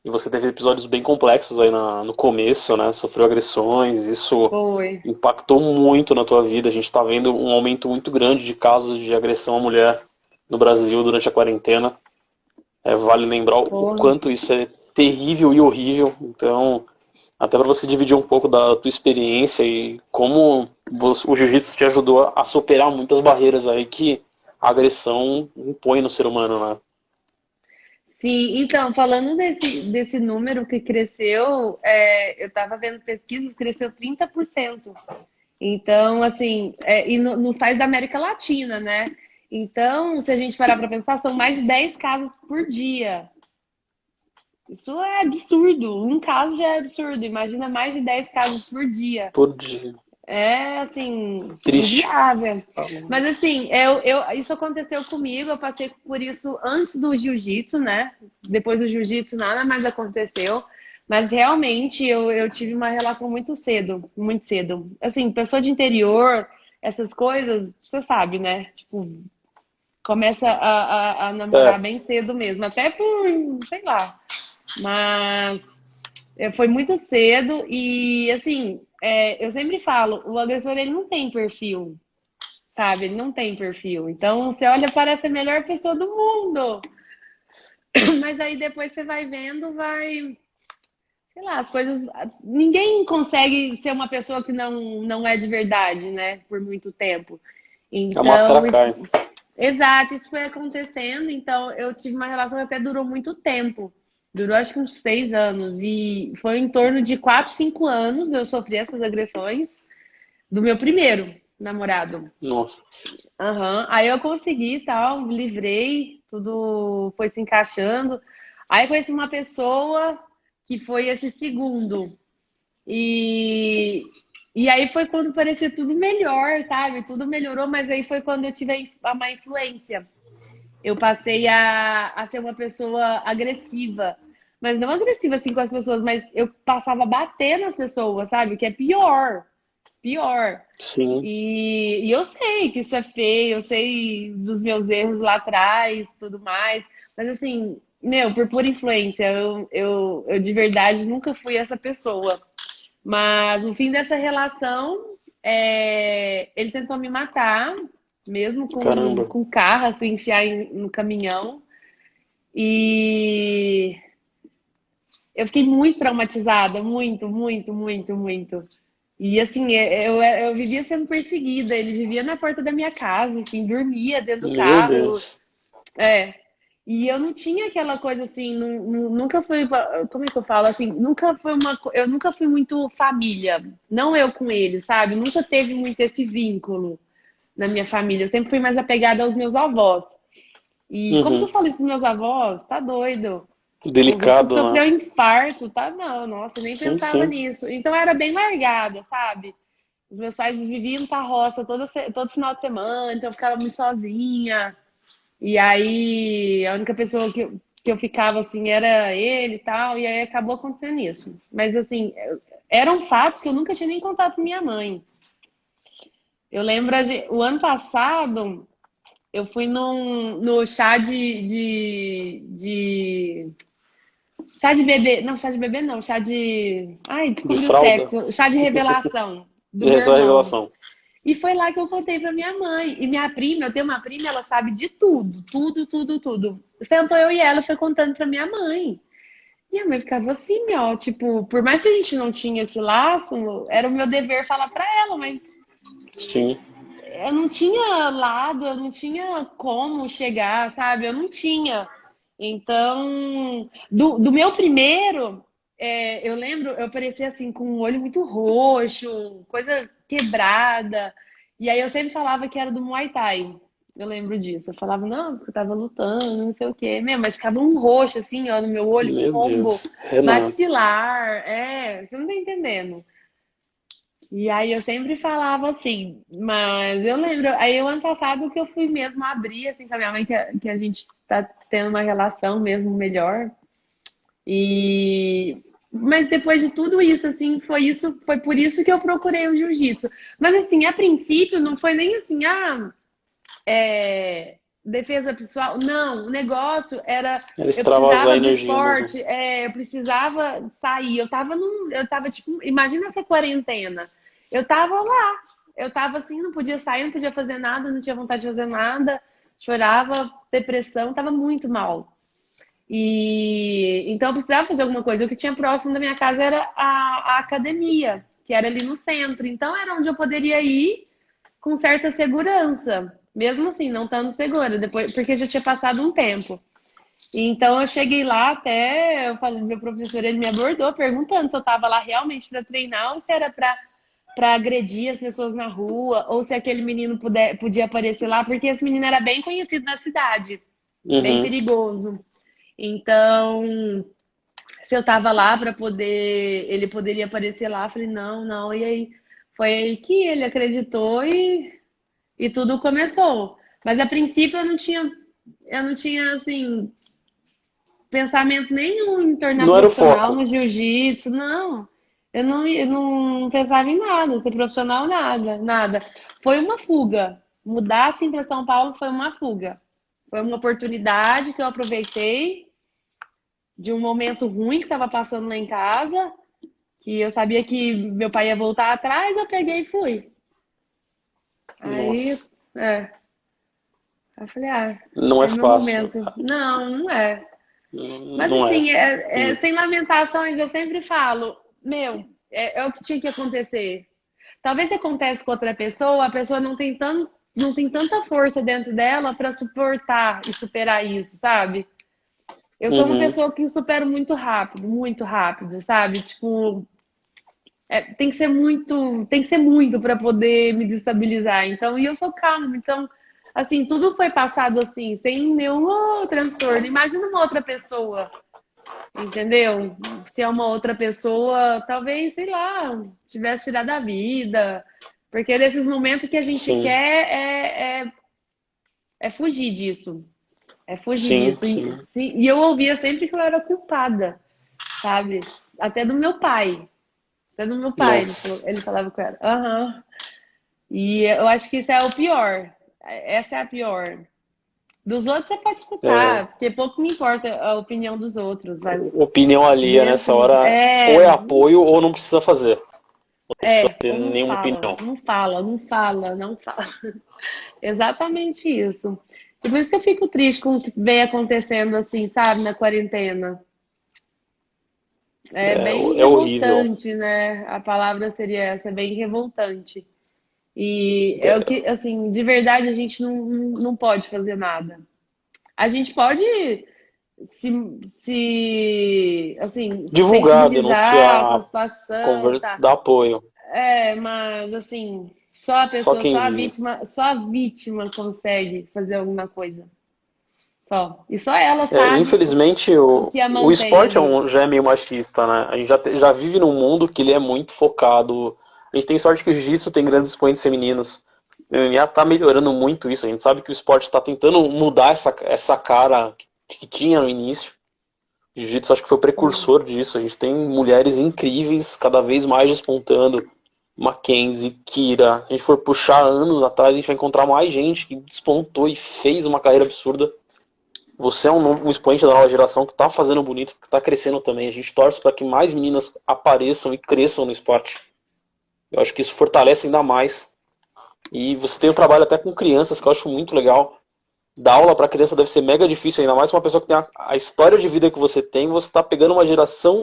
E você teve episódios bem complexos aí no começo, né? Sofreu agressões, isso Foi. impactou muito na tua vida. A gente tá vendo um aumento muito grande de casos de agressão à mulher no Brasil durante a quarentena. Vale lembrar o Porra. quanto isso é terrível e horrível. Então, até para você dividir um pouco da tua experiência e como o jiu-jitsu te ajudou a superar muitas barreiras aí que a agressão impõe no ser humano, né? Sim, então, falando desse número que cresceu, eu estava vendo pesquisas, cresceu 30%. Então, assim, e nos países da América Latina, né? Então, se a gente parar para pensar, são mais de 10 casos por dia. Isso é absurdo. Um caso já é absurdo. Imagina mais de 10 casos por dia. Por dia. É, assim, Triste. inviável. Mas, assim, isso aconteceu comigo. Eu passei por isso antes do jiu-jitsu, né? Depois do jiu-jitsu, nada mais aconteceu. Mas, realmente, eu tive uma relação muito cedo. Muito cedo. Assim, pessoa de interior, essas coisas, você sabe, né? Tipo, começa a namorar É, bem cedo mesmo. Até por, sei lá. Mas foi muito cedo e, assim, eu sempre falo, o agressor, ele não tem perfil, sabe? Ele não tem perfil. Então, você olha, parece a melhor pessoa do mundo. Mas aí depois você vai vendo, sei lá, as coisas. Ninguém consegue ser uma pessoa que não é de verdade, né? Por muito tempo. a máscara Então, cai. exato, isso foi acontecendo. Então, eu tive uma relação que até durou muito tempo. Durou acho que uns 6 anos. E foi em torno de 4, 5 anos eu sofri essas agressões do meu primeiro namorado. Nossa. Aham. Aí eu consegui e tal, me livrei, tudo foi se encaixando. Aí conheci uma pessoa que foi esse segundo. E, e aí foi quando parecia tudo melhor, sabe? Tudo melhorou, mas aí foi quando eu tive a má influência. Eu passei a ser uma pessoa agressiva. Mas não agressiva assim com as pessoas, mas eu passava a bater nas pessoas, sabe? Que é pior. Pior. Sim, E eu sei que isso é feio, eu sei dos meus erros lá atrás, tudo mais. Mas assim, meu, por pura influência, eu de verdade nunca fui essa pessoa. Mas no fim dessa relação, ele tentou me matar, mesmo com, caramba. com carro, assim, enfiar no caminhão. E eu fiquei muito traumatizada, muito, muito, muito, muito. E assim, eu vivia sendo perseguida, ele vivia na porta da minha casa, assim, dormia dentro do Meu carro. Deus. É. E eu não tinha aquela coisa assim, nunca fui, como é que eu falo assim, eu nunca fui muito família, não eu com ele, sabe? Nunca teve muito esse vínculo na minha família. Eu sempre fui mais apegada aos meus avós. E como que eu Uhum. falo isso pros meus avós? Tá doido. O Vitor Delicado, né? sofreu um infarto, tá? Não, nossa, eu nem Sim, pensava sim. nisso. Então eu era bem largada, sabe? Os meus pais viviam na roça todo final de semana, então eu ficava muito sozinha. E aí, a única pessoa que eu ficava assim era ele e tal, e aí acabou acontecendo isso. Mas assim, eram fatos que eu nunca tinha nem contado pra minha mãe. Eu lembro, o ano passado, eu fui no chá chá de bebê. Não, chá de bebê não, chá de. Ai, De descobri o fralda. sexo. Chá de revelação do meu Essa é a irmão. revelação. E foi lá que eu contei pra minha mãe. E minha prima, eu tenho uma prima, ela sabe de tudo, tudo, tudo, tudo. Sentou eu e ela, foi contando pra minha mãe. Minha mãe ficava assim, ó, tipo, por mais que a gente não tinha esse laço, era o meu dever falar pra ela, mas Sim, eu não tinha lado, eu não tinha como chegar, sabe? Eu não tinha. Então, do meu primeiro, eu lembro, eu parecia assim, com o olho muito roxo, coisa quebrada. E aí eu sempre falava que era do Muay Thai. Eu lembro disso. Eu falava, não, porque eu tava lutando, não sei o quê. Meu, mas ficava um roxo, assim, ó, no meu olho, um meu rombo Deus. Renan. maxilar. Você não tá entendendo. E aí eu sempre falava assim, mas eu lembro, aí o ano passado que eu fui mesmo abrir assim com a minha mãe, que a gente tá tendo uma relação mesmo melhor. E mas depois de tudo isso, assim, foi por isso que eu procurei o jiu-jitsu. Mas assim, a princípio não foi nem assim, defesa pessoal. Não, o negócio era. Era Eu extravasar a precisava do energia mesmo. esporte, eu precisava sair. Eu tava tipo, imagina essa quarentena. Eu tava lá, eu tava assim, não podia sair, não podia fazer nada, não tinha vontade de fazer nada, chorava, depressão, tava muito mal. E então eu precisava fazer alguma coisa. O que tinha próximo da minha casa era a academia, que era ali no centro. Então era onde eu poderia ir com certa segurança, mesmo assim, não estando segura, depois, porque já tinha passado um tempo. Então eu cheguei lá até, eu falei, meu professor, ele me abordou perguntando se eu estava lá realmente para treinar ou se era para agredir as pessoas na rua, ou se aquele menino podia aparecer lá, porque esse menino era bem conhecido na cidade, bem Uhum. perigoso. Então, se eu tava lá para poder, ele poderia aparecer lá, eu falei, não, não, e aí foi aí que ele acreditou e tudo começou. Mas a princípio eu não tinha assim, pensamento nenhum em tornar Não era o profissional foco. no jiu-jitsu, não. Eu não pensava em nada, ser profissional, nada, nada. Foi uma fuga. Mudar assim para São Paulo foi uma fuga. Foi uma oportunidade que eu aproveitei de um momento ruim que estava passando lá em casa, que eu sabia que meu pai ia voltar atrás, eu peguei e fui. Aí, Nossa, é, eu falei, não é é meu fácil. momento. Não, não é. Mas Não é. assim, sem lamentações, eu sempre falo, meu, é o que tinha que acontecer. Talvez se acontece com outra pessoa, a pessoa não tem tanta força dentro dela para suportar e superar isso, sabe? Eu sou uma Uhum. pessoa que supero muito rápido, sabe? Tipo, tem que ser muito para poder me destabilizar. Então, e eu sou calma. Então, assim, tudo foi passado assim, sem nenhum transtorno. Imagina uma outra pessoa, entendeu? Se é uma outra pessoa, talvez, sei lá, tivesse tirado a vida. Porque nesses momentos que a gente Sim, quer é fugir disso. É fugir sim, disso. E, sim. sim, e eu ouvia sempre que eu era culpada, sabe? Até do meu pai. Até do meu pai, ele, Nossa. ele falava que eu era. Aham. E eu acho que isso é o pior. Essa é a pior. Dos outros você pode É, escutar, porque pouco me importa a opinião dos outros, mas opinião alheia nessa mesmo. hora ou é apoio ou não precisa fazer. Não precisa ter Ou não nenhuma fala, opinião. não fala, não fala, não fala. Exatamente isso. E por isso que eu fico triste com o que vem acontecendo assim, sabe, na quarentena. É bem É horrível. revoltante, né? A palavra seria essa, é bem revoltante. E é o É, que, assim, de verdade a gente não pode fazer nada. A gente pode assim, divulgar, sensibilizar com a denunciar, situação, tá? dar apoio. Mas assim, só a Só pessoa, quem vive. só a vítima consegue fazer alguma coisa. Só. E só ela É, sabe infelizmente, o que a o mantém esporte ali. já é meio machista, né? A gente já vive num mundo que ele é muito focado. A gente tem sorte que o jiu-jitsu tem grandes expoentes femininos. O MMA tá melhorando muito isso. A gente sabe que o esporte está tentando mudar essa cara que tinha no início. O jiu-jitsu acho que foi o Sim. precursor disso. A gente tem mulheres incríveis cada vez mais despontando. Mackenzie, Kira. Se a gente for puxar anos atrás, a gente vai encontrar mais gente que despontou e fez uma carreira absurda. Você é um expoente da nova geração que está fazendo bonito, que está crescendo também. A gente torce para que mais meninas apareçam e cresçam no esporte. Eu acho que isso fortalece ainda mais. E você tem um trabalho até com crianças, que eu acho muito legal. Dar aula para criança deve ser mega difícil, ainda mais uma pessoa que tem a história de vida que você tem. Você está pegando uma geração